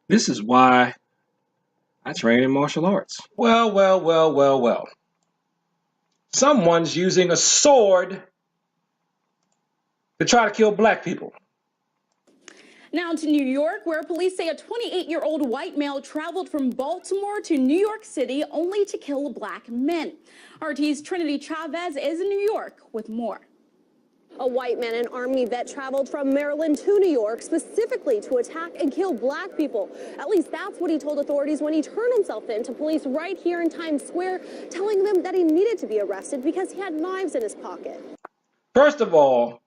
This is why I train in martial arts. Well. Someone's using a sword to try to kill black people. Now to New York, where police say a 28-year-old white male traveled from Baltimore to New York City only to kill black men. RT's Trinity Chavez is in New York with more. A white man, an Army vet, traveled from Maryland to New York specifically to attack and kill black people. At least that's what he told authorities when he turned himself in to police right here in Times Square, telling them that he needed to be arrested because he had knives in his pocket. First of all,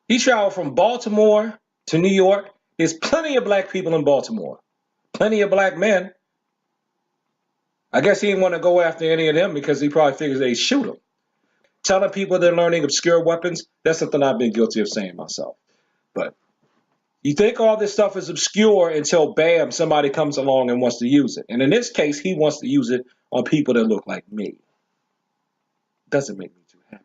he traveled from Baltimore to New York. There's plenty of black people in Baltimore, plenty of black men. I guess he didn't want to go after any of them because he probably figures they'd shoot him. Telling people they're learning obscure weapons, that's something I've been guilty of saying myself. But you think all this stuff is obscure until, bam, somebody comes along and wants to use it. And in this case, he wants to use it on people that look like me. Doesn't make me too happy.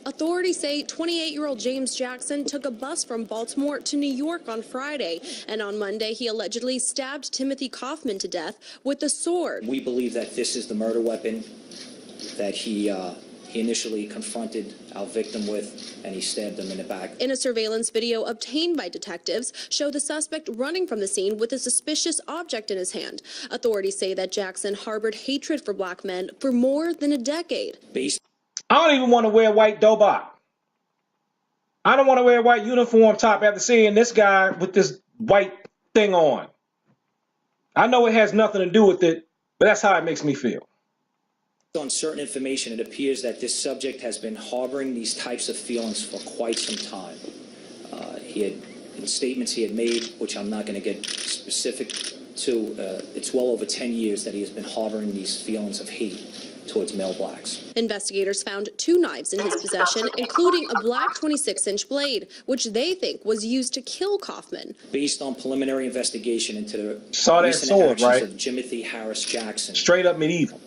Authorities say 28-year-old James Jackson took a bus from Baltimore to New York on Friday, and on Monday he allegedly stabbed Timothy Kaufman to death with a sword. We believe that this is the murder weapon that he initially confronted our victim with, and he stabbed him in the back. In a surveillance video obtained by detectives, show the suspect running from the scene with a suspicious object in his hand. Authorities say that Jackson harbored hatred for black men for more than a decade. I don't even want to wear white dobok. I don't want to wear a white uniform top after seeing this guy with this white thing on. I know it has nothing to do with it, but that's how it makes me feel. On certain information, it appears that this subject has been harboring these types of feelings for quite some time. In statements he had made, which I'm not going to get specific to, it's well over 10 years that he has been harboring these feelings of hate towards male blacks. Investigators found 2 knives in his possession, including a black 26-inch blade, which they think was used to kill Kaufman. Based on preliminary investigation into the recent sword, actions right? of Timothy Harris Jackson, straight up medieval,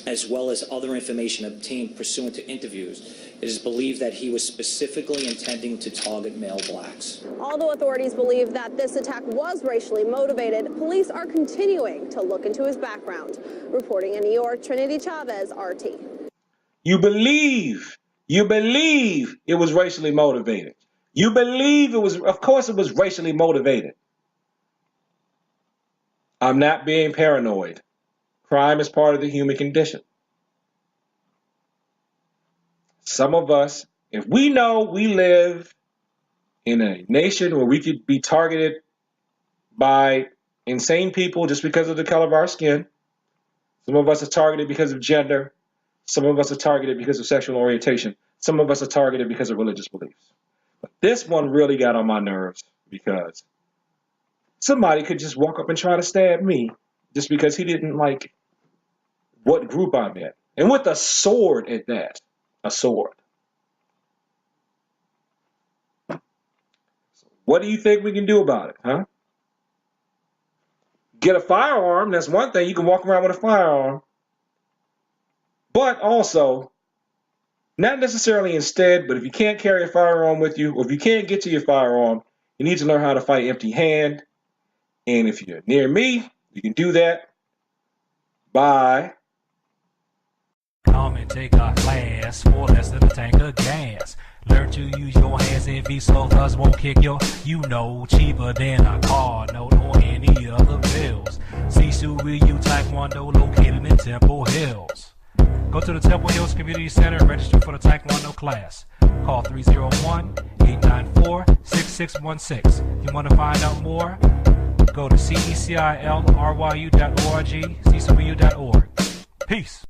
as well as other information obtained pursuant to interviews, it is believed that he was specifically intending to target male blacks. Although authorities believe that this attack was racially motivated, police are continuing to look into his background. Reporting in New York, Trinity Chavez, RT. You believe it was racially motivated. You believe it was, of course it was racially motivated. I'm not being paranoid. Crime is part of the human condition. Some of us, if we know we live in a nation where we could be targeted by insane people just because of the color of our skin, some of us are targeted because of gender, some of us are targeted because of sexual orientation, some of us are targeted because of religious beliefs. But this one really got on my nerves because somebody could just walk up and try to stab me just because he didn't like what group I'm in. And with a sword at that. A sword. So what do you think we can do about it, huh? Get a firearm, that's one thing. You can walk around with a firearm. But also, not necessarily instead, but if you can't carry a firearm with you, or if you can't get to your firearm, you need to learn how to fight empty-hand. And if you're near me, you can do that by... Come and take a class for less than a tank of gas. Learn to use your hands and be slow, cause won't kick your, cheaper than a car note or any other bills. Cecil Taekwondo located in Temple Hills. Go to the Temple Hills Community Center and register for the Taekwondo class. Call 301-894-6616. You want to find out more? Go to cecilryu.org, cecilryu.org. Peace.